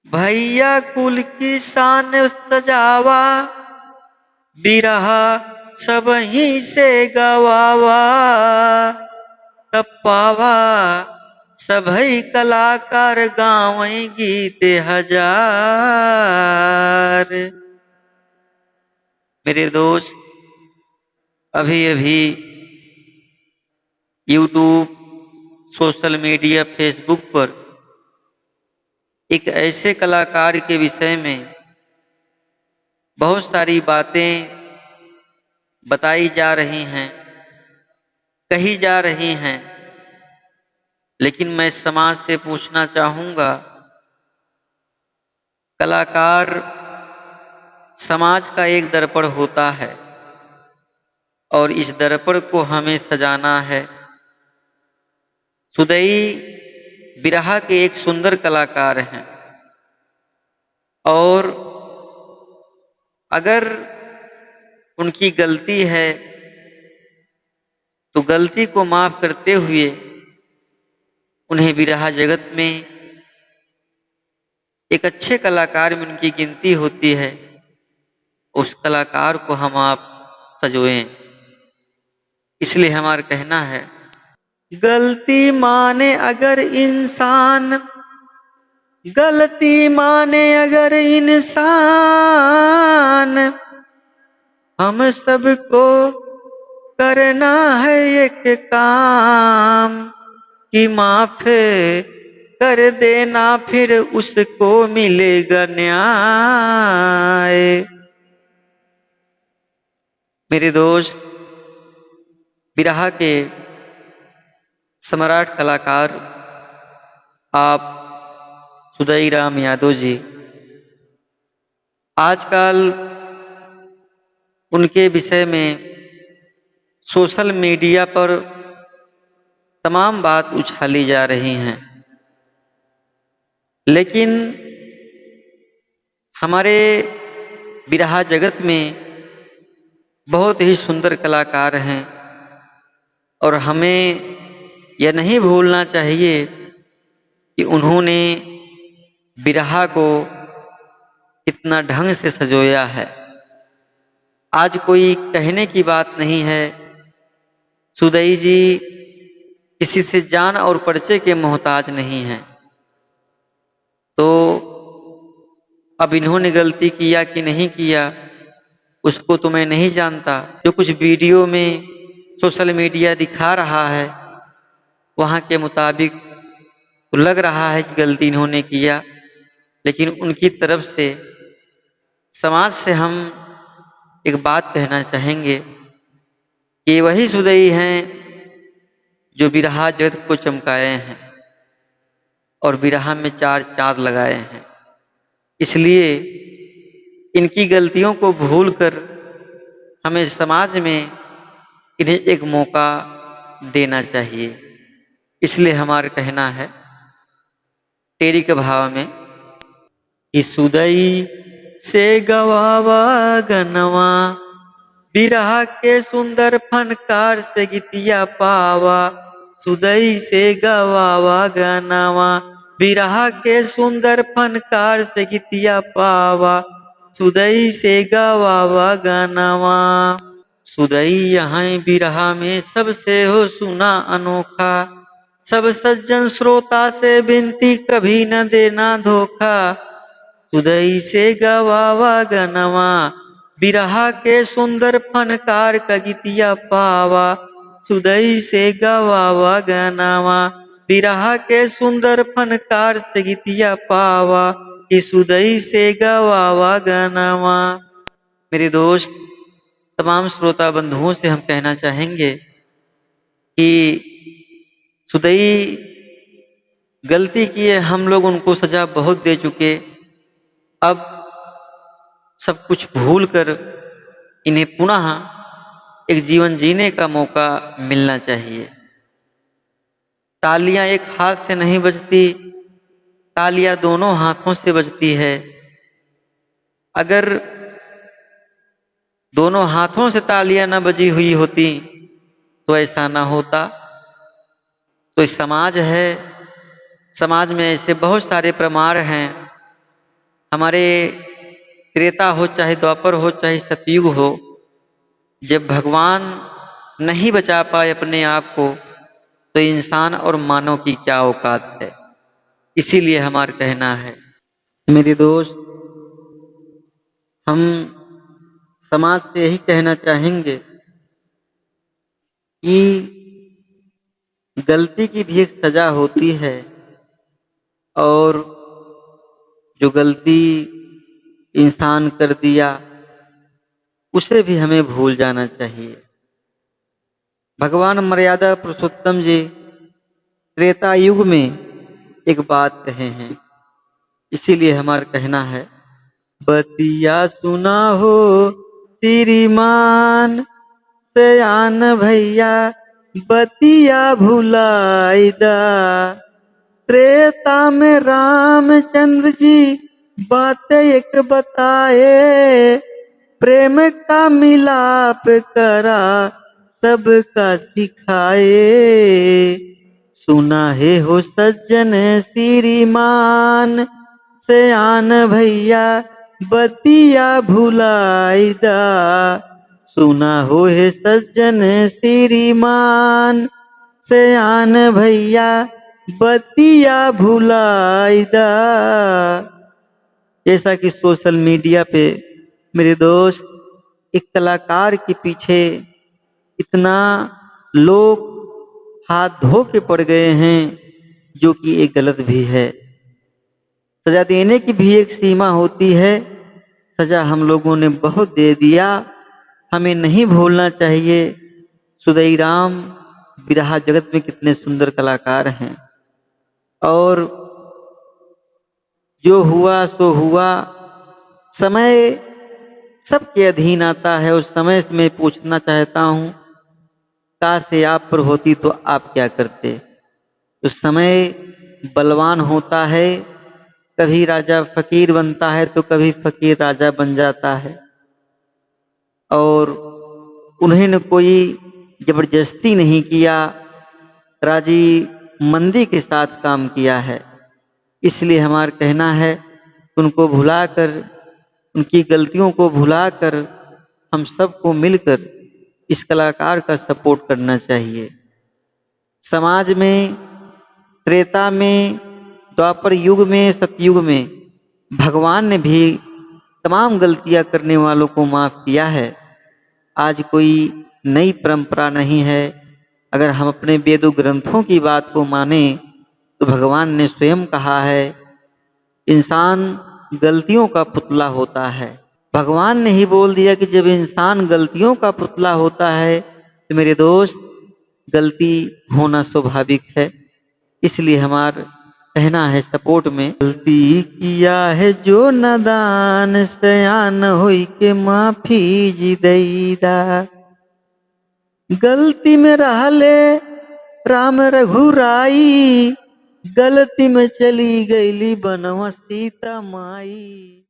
भैया कुल की शान सजावा, बिरहा सब ही से गवावा। तब पावा सभई कलाकार गावई गीत हजार। मेरे दोस्त, अभी अभी यूट्यूब, सोशल मीडिया, फेसबुक पर एक ऐसे कलाकार के विषय में बहुत सारी बातें बताई जा रही हैं, कही जा रही हैं, लेकिन मैं समाज से पूछना चाहूँगा, कलाकार समाज का एक दर्पण होता है और इस दर्पण को हमें सजाना है। सुदई बिरहा के एक सुंदर कलाकार हैं और अगर उनकी गलती है तो गलती को माफ करते हुए उन्हें बिरहा जगत में एक अच्छे कलाकार में उनकी गिनती होती है। उस कलाकार को हम आप सजोएं, इसलिए हमारा कहना है, गलती माने अगर इंसान, गलती माने अगर इंसान, हम सबको करना है एक काम कि माफ कर देना, फिर उसको मिलेगा न्याय। मेरे दोस्त, बिरहा के सम्राट कलाकार आप सुदई राम यादव जी, आजकल उनके विषय में सोशल मीडिया पर तमाम बात उछाली जा रही हैं, लेकिन हमारे बिरहा जगत में बहुत ही सुंदर कलाकार हैं और हमें यह नहीं भूलना चाहिए कि उन्होंने बिरहा को कितना ढंग से सजोया है। आज कोई कहने की बात नहीं है, सुदई जी किसी से जान और परिचय के मोहताज नहीं हैं। तो अब इन्होंने गलती किया कि नहीं किया उसको तो मैं नहीं जानता। जो कुछ वीडियो में सोशल मीडिया दिखा रहा है वहाँ के मुताबिक तो लग रहा है कि गलती इन्होंने किया, लेकिन उनकी तरफ से समाज से हम एक बात कहना चाहेंगे कि वही सुदई हैं जो बिरहा जगत को चमकाए हैं और बिरहा में 4 चांद लगाए हैं। इसलिए इनकी गलतियों को भूलकर हमें समाज में इन्हें एक मौका देना चाहिए। इसलिए हमारा कहना है तेरी के भाव में कि सुदई से गवावा गनवा, बिरहा के सुंदर फनकार से गीतिया पावा। सुदई से गवावा गनवा, बिरहा के सुंदर फनकार से गीतिया पावा। सुदई से गवावा गनवा। सुदई यहाँ बिरहा में सबसे हो सुना अनोखा, सब सज्जन श्रोता से विनती कभी न देना धोखा। सुदई से गवावा गनवा, बिरहा के सुंदर फनकार का गीतिया पावा। सुदई से गवावा गनवा, बिरहा के सुंदर फनकार से गीतिया पावा। कि सुदई से गवावा गनवा। मेरे दोस्त, तमाम श्रोता बंधुओं से हम कहना चाहेंगे कि सुदई गलती किए, हम लोग उनको सजा बहुत दे चुके, अब सब कुछ भूल कर इन्हें पुनः एक जीवन जीने का मौका मिलना चाहिए। तालियां एक हाथ से नहीं बजती, तालियां दोनों हाथों से बजती है। अगर दोनों हाथों से तालियां न बजी हुई होती तो ऐसा ना होता। तो समाज है, समाज में ऐसे बहुत सारे प्रमाण हैं हमारे त्रेता हो चाहे द्वापर हो चाहे सतयुग हो, जब भगवान नहीं बचा पाए अपने आप को तो इंसान और मानव की क्या औकात है। इसीलिए हमारा कहना है मेरे दोस्त, हम समाज से यही कहना चाहेंगे कि गलती की भी एक सजा होती है और जो गलती इंसान कर दिया उसे भी हमें भूल जाना चाहिए। भगवान मर्यादा पुरुषोत्तम जी त्रेता युग में एक बात कहे हैं, इसीलिए हमारा कहना है बतिया सुना हो श्रीमान सयान भैया बतिया भुलाइदा। त्रेता में रामचंद्र जी बात एक बताए, प्रेम का मिलाप करा सबका सिखाए। सुना है हो सज्जन श्रीमान सयान भैया बतिया भुलाइदा। सुना हो है सज्जन श्रीमान सयान भैया बतिया भुलाइदा। जैसा कि सोशल मीडिया पे मेरे दोस्त एक कलाकार के पीछे इतना लोग हाथ धो के पड़ गए हैं, जो कि एक गलत भी है। सजा देने की भी एक सीमा होती है। सजा हम लोगों ने बहुत दे दिया, हमें नहीं भूलना चाहिए। सुदई राम बिरहा जगत में कितने सुंदर कलाकार हैं और जो हुआ सो हुआ। समय सबके अधीन आता है। उस समय से मैं पूछना चाहता हूँ, काश आप पर होती तो आप क्या करते। उस समय बलवान होता है, कभी राजा फकीर बनता है तो कभी फकीर राजा बन जाता है और उन्हें कोई जबरदस्ती नहीं किया, राजी मंदी के साथ काम किया है। इसलिए हमारा कहना है उनको भुलाकर, उनकी गलतियों को भुलाकर हम सबको मिलकर इस कलाकार का सपोर्ट करना चाहिए। समाज में त्रेता में द्वापर युग में सतयुग में भगवान ने भी तमाम गलतियां करने वालों को माफ किया है। आज कोई नई परंपरा नहीं है। अगर हम अपने वेदों ग्रंथों की बात को माने तो भगवान ने स्वयं कहा है इंसान गलतियों का पुतला होता है। भगवान ने ही बोल दिया कि जब इंसान गलतियों का पुतला होता है तो मेरे दोस्त गलती होना स्वाभाविक है। इसलिए हमारा कहना है सपोर्ट में, गलती किया है जो नादान सयान होई के माफी जी दैदा। गलती में रहले राम रघुराई, गलती में चली गईली बनवा सीता माई।